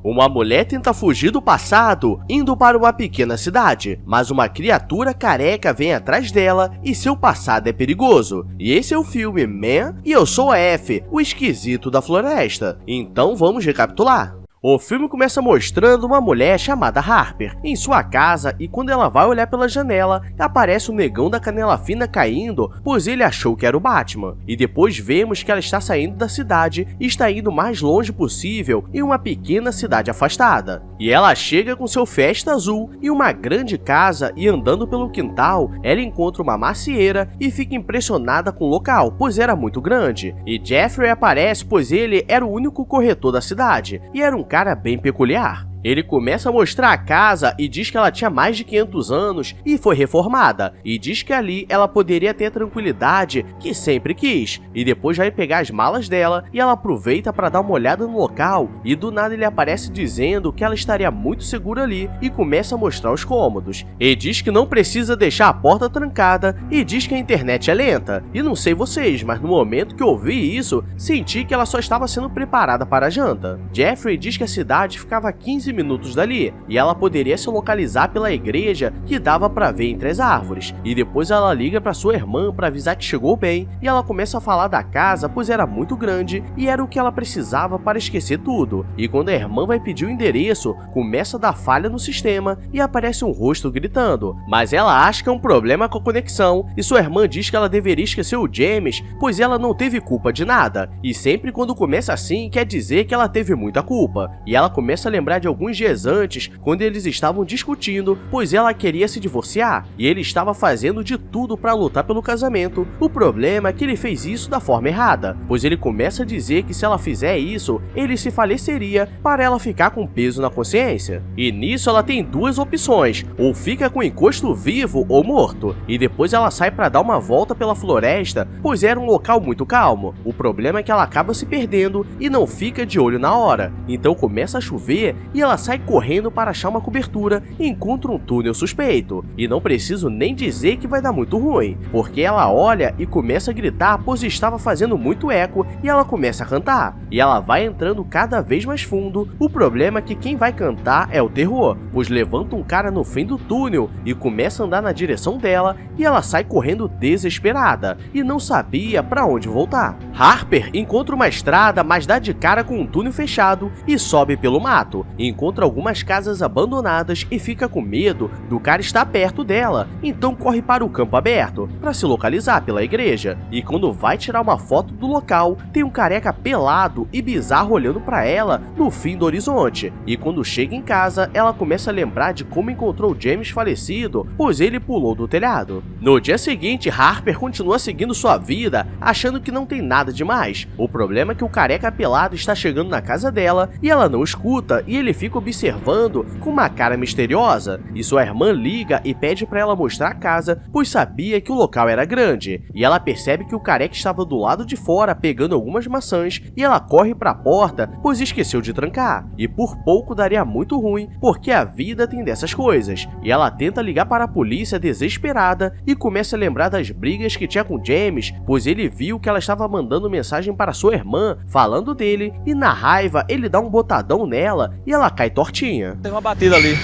Uma mulher tenta fugir do passado, indo para uma pequena cidade, mas uma criatura careca vem atrás dela e seu passado é perigoso. E esse é o filme Man, e eu sou a F, o esquisito da floresta. Então vamos recapitular. O filme começa mostrando uma mulher chamada Harper em sua casa, e quando ela vai olhar pela janela, aparece o negão da canela fina caindo, pois ele achou que era o Batman. E depois vemos que ela está saindo da cidade e está indo o mais longe possível em uma pequena cidade afastada. E ela chega com seu Fiesta azul e uma grande casa, e andando pelo quintal, ela encontra uma macieira e fica impressionada com o local, pois era muito grande. E Jeffrey aparece, pois ele era o único corretor da cidade, e era um cara bem peculiar. Ele começa a mostrar a casa e diz que ela tinha mais de 500 anos e foi reformada, e diz que ali ela poderia ter a tranquilidade que sempre quis, e depois vai pegar as malas dela e ela aproveita para dar uma olhada no local, e do nada ele aparece dizendo que ela estaria muito segura ali e começa a mostrar os cômodos. E diz que não precisa deixar a porta trancada e diz que a internet é lenta, e não sei vocês, mas no momento que eu ouvi isso, senti que ela só estava sendo preparada para a janta. Jeffrey diz que a cidade ficava a 15 minutos dali, e ela poderia se localizar pela igreja que dava para ver entre as árvores. E depois ela liga para sua irmã para avisar que chegou bem, e ela começa a falar da casa, pois era muito grande e era o que ela precisava para esquecer tudo. E quando a irmã vai pedir o endereço, começa a dar falha no sistema e aparece um rosto gritando, mas ela acha que é um problema com a conexão, e sua irmã diz que ela deveria esquecer o James, pois ela não teve culpa de nada, e sempre quando começa assim quer dizer que ela teve muita culpa. E ela começa a lembrar de alguns dias antes, quando eles estavam discutindo, pois ela queria se divorciar, e ele estava fazendo de tudo para lutar pelo casamento. O problema é que ele fez isso da forma errada, pois ele começa a dizer que se ela fizer isso, ele se faleceria, para ela ficar com peso na consciência. E nisso ela tem duas opções, ou fica com o encosto vivo ou morto, e depois ela sai para dar uma volta pela floresta, pois era um local muito calmo. O problema é que ela acaba se perdendo e não fica de olho na hora, então começa a chover e ela sai correndo para achar uma cobertura e encontra um túnel suspeito. E não preciso nem dizer que vai dar muito ruim, porque ela olha e começa a gritar, pois estava fazendo muito eco, e ela começa a cantar. E ela vai entrando cada vez mais fundo. O problema é que quem vai cantar é o terror, pois levanta um cara no fim do túnel e começa a andar na direção dela, e ela sai correndo desesperada e não sabia para onde voltar. Harper encontra uma estrada, mas dá de cara com um túnel fechado e sobe pelo mato. Encontra algumas casas abandonadas e fica com medo do cara estar perto dela, então corre para o campo aberto para se localizar pela igreja. E quando vai tirar uma foto do local, tem um careca pelado e bizarro olhando para ela no fim do horizonte. E quando chega em casa, ela começa a lembrar de como encontrou James falecido, pois ele pulou do telhado. No dia seguinte, Harper continua seguindo sua vida, achando que não tem nada demais. O problema é que o careca pelado está chegando na casa dela e ela não escuta, e ele fica observando com uma cara misteriosa, e sua irmã liga e pede para ela mostrar a casa, pois sabia que o local era grande, e ela percebe que o careca estava do lado de fora pegando algumas maçãs, e ela corre para a porta, pois esqueceu de trancar, e por pouco daria muito ruim, porque a vida tem dessas coisas. E ela tenta ligar para a polícia desesperada e começa a lembrar das brigas que tinha com James, pois ele viu que ela estava mandando mensagem para sua irmã falando dele, e na raiva ele dá um botadão nela e ela cai tortinha. Tem uma batida ali.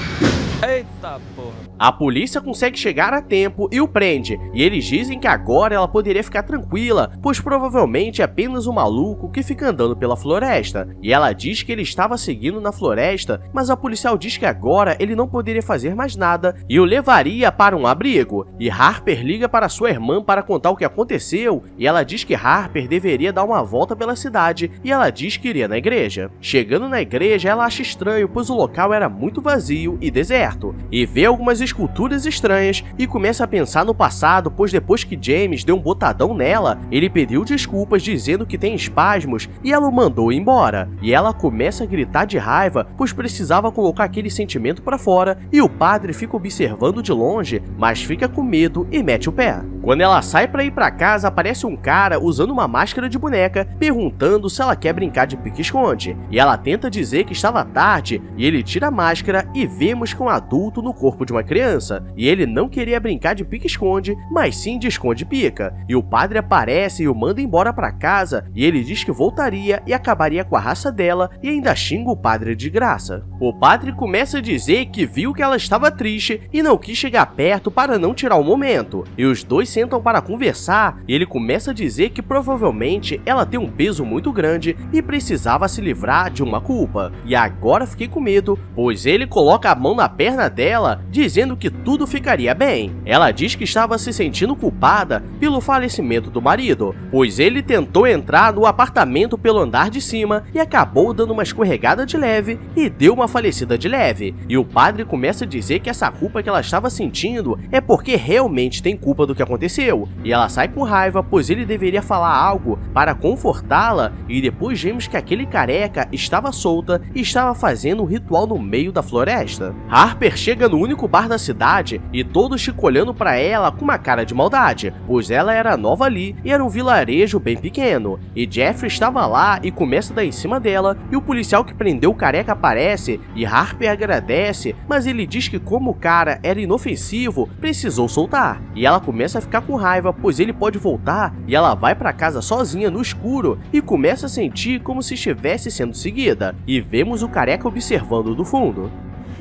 Eita porra. A polícia consegue chegar a tempo e o prende, e eles dizem que agora ela poderia ficar tranquila, pois provavelmente é apenas um maluco que fica andando pela floresta. E ela diz que ele estava seguindo na floresta, mas a policial diz que agora ele não poderia fazer mais nada e o levaria para um abrigo. E Harper liga para sua irmã para contar o que aconteceu, e ela diz que Harper deveria dar uma volta pela cidade, e ela diz que iria na igreja. Chegando na igreja, ela acha estranho, pois o local era muito vazio e deserto, e vê algumas esculturas estranhas e começa a pensar no passado, pois depois que James deu um botadão nela, ele pediu desculpas dizendo que tem espasmos e ela o mandou embora. E ela começa a gritar de raiva, pois precisava colocar aquele sentimento pra fora, e o padre fica observando de longe, mas fica com medo e mete o pé. Quando ela sai pra ir pra casa, aparece um cara usando uma máscara de boneca, perguntando se ela quer brincar de pique-esconde. E ela tenta dizer que estava tarde, e ele tira a máscara e vemos que um adulto no corpo de uma criança, e ele não queria brincar de pique-esconde, mas sim de esconde-pica. E o padre aparece e o manda embora para casa, e ele diz que voltaria e acabaria com a raça dela, e ainda xinga o padre de graça. O padre começa a dizer que viu que ela estava triste e não quis chegar perto para não tirar o momento, e os dois sentam para conversar, e ele começa a dizer que provavelmente ela tem um peso muito grande e precisava se livrar de uma culpa. E agora fiquei com medo, pois ele coloca a mão na perna dela, dizendo que tudo ficaria bem. Ela diz que estava se sentindo culpada pelo falecimento do marido, pois ele tentou entrar no apartamento pelo andar de cima e acabou dando uma escorregada de leve e deu uma falecida de leve. E o padre começa a dizer que essa culpa que ela estava sentindo é porque realmente tem culpa do que aconteceu. E ela sai com raiva, pois ele deveria falar algo para confortá-la, e depois vemos que aquele careca estava solta e estava fazendo um ritual no meio da floresta. Harper chega no único bar da cidade e todos ficam olhando para ela com uma cara de maldade, pois ela era nova ali e era um vilarejo bem pequeno. E Jeffrey estava lá e começa a dar em cima dela, e o policial que prendeu o careca aparece e Harper agradece, mas ele diz que como o cara era inofensivo, precisou soltar. E ela começa a ficar com raiva, pois ele pode voltar, e ela vai para casa sozinha no escuro e começa a sentir como se estivesse sendo seguida. E vemos o careca observando do fundo.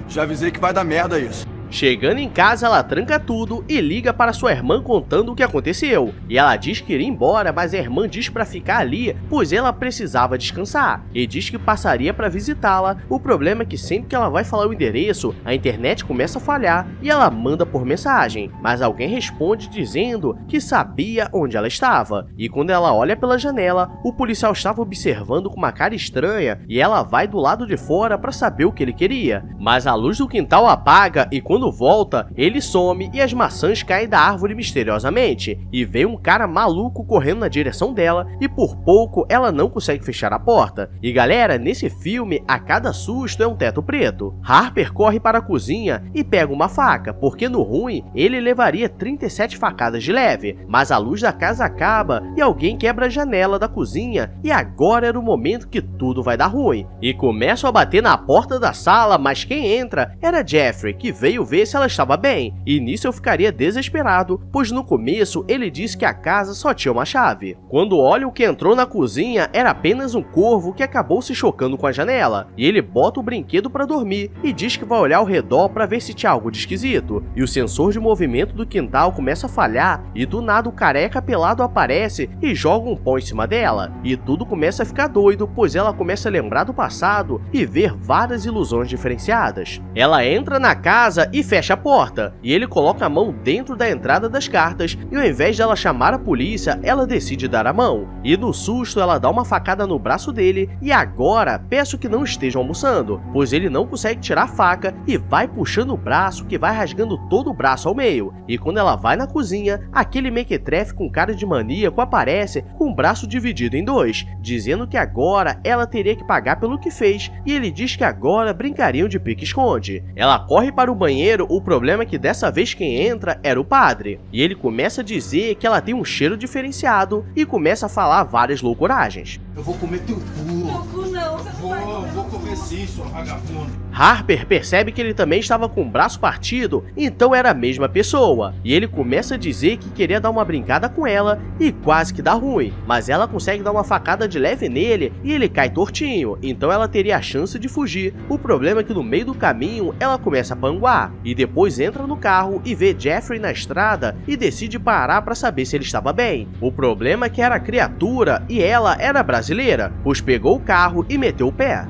Já avisei que vai dar merda isso. Chegando em casa, ela tranca tudo e liga para sua irmã contando o que aconteceu. E ela diz que iria embora, mas a irmã diz para ficar ali, pois ela precisava descansar. E diz que passaria para visitá-la. O problema é que sempre que ela vai falar o endereço, a internet começa a falhar e ela manda por mensagem. Mas alguém responde dizendo que sabia onde ela estava. E quando ela olha pela janela, o policial estava observando com uma cara estranha e ela vai do lado de fora para saber o que ele queria. Mas a luz do quintal apaga e quando volta, ele some e as maçãs caem da árvore misteriosamente, e vem um cara maluco correndo na direção dela e por pouco ela não consegue fechar a porta. E galera, nesse filme, a cada susto é um teto preto. Harper corre para a cozinha e pega uma faca, porque no ruim ele levaria 37 facadas de leve, mas a luz da casa acaba e alguém quebra a janela da cozinha e agora era o momento que tudo vai dar ruim. E começam a bater na porta da sala, mas quem entra era Jeffrey, que veio ver se ela estava bem, e nisso eu ficaria desesperado, pois no começo ele disse que a casa só tinha uma chave. Quando olha o que entrou na cozinha, era apenas um corvo que acabou se chocando com a janela, e ele bota o brinquedo para dormir e diz que vai olhar ao redor para ver se tinha algo de esquisito, e o sensor de movimento do quintal começa a falhar, e do nada o careca pelado aparece e joga um pão em cima dela, e tudo começa a ficar doido, pois ela começa a lembrar do passado e ver várias ilusões diferenciadas. Ela entra na casa e fecha a porta, e ele coloca a mão dentro da entrada das cartas, e ao invés dela chamar a polícia, ela decide dar a mão, e no susto ela dá uma facada no braço dele, e agora peço que não estejam almoçando, pois ele não consegue tirar a faca e vai puxando o braço que vai rasgando todo o braço ao meio, e quando ela vai na cozinha, aquele mequetrefe com cara de maníaco aparece com o braço dividido em dois, dizendo que agora ela teria que pagar pelo que fez, e ele diz que agora brincariam de pique-esconde. Ela corre para o banheiro, o problema é que dessa vez quem entra era o padre, e ele começa a dizer que ela tem um cheiro diferenciado e começa a falar várias loucuragens. Eu vou comer teu cu. Não, você não vai. Vou comer sim, sua vagabunda. Harper percebe que ele também estava com o braço partido, então era a mesma pessoa, e ele começa a dizer que queria dar uma brincada com ela e quase que dá ruim, mas ela consegue dar uma facada de leve nele e ele cai tortinho, então ela teria a chance de fugir. O problema é que no meio do caminho ela começa a panguar, e depois entra no carro e vê Jeffrey na estrada e decide parar para saber se ele estava bem. O problema é que era criatura e ela era brasileira, pois pegou o carro e meteu o pé.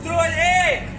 Trolhei!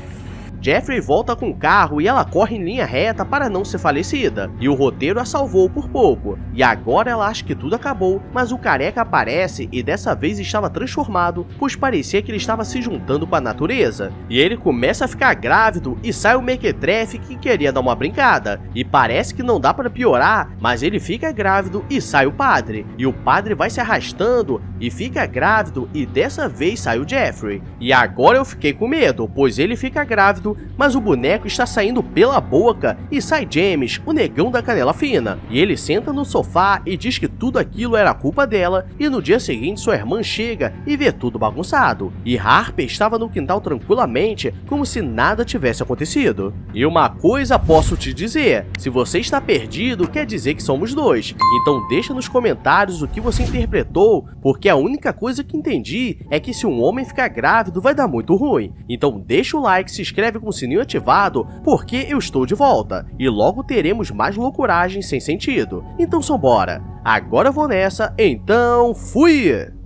Jeffrey volta com o carro e ela corre em linha reta para não ser falecida, e o roteiro a salvou por pouco, e agora ela acha que tudo acabou, mas o careca aparece e dessa vez estava transformado, pois parecia que ele estava se juntando com a natureza, e ele começa a ficar grávido e sai o mequetrefe que queria dar uma brincada, e parece que não dá para piorar, mas ele fica grávido e sai o padre, e o padre vai se arrastando e fica grávido e dessa vez sai o Jeffrey, e agora eu fiquei com medo, pois ele fica grávido mas o boneco está saindo pela boca e sai James, o negão da canela fina. E ele senta no sofá e diz que tudo aquilo era culpa dela, e no dia seguinte sua irmã chega e vê tudo bagunçado. E Harper estava no quintal tranquilamente, como se nada tivesse acontecido. E uma coisa posso te dizer, se você está perdido, quer dizer que somos dois. Então deixa nos comentários o que você interpretou, porque a única coisa que entendi é que se um homem ficar grávido vai dar muito ruim. Então deixa o like, se inscreve com o sininho ativado, porque eu estou de volta. E logo teremos mais loucuragens sem sentido. Então sambora. Agora eu vou nessa, então fui!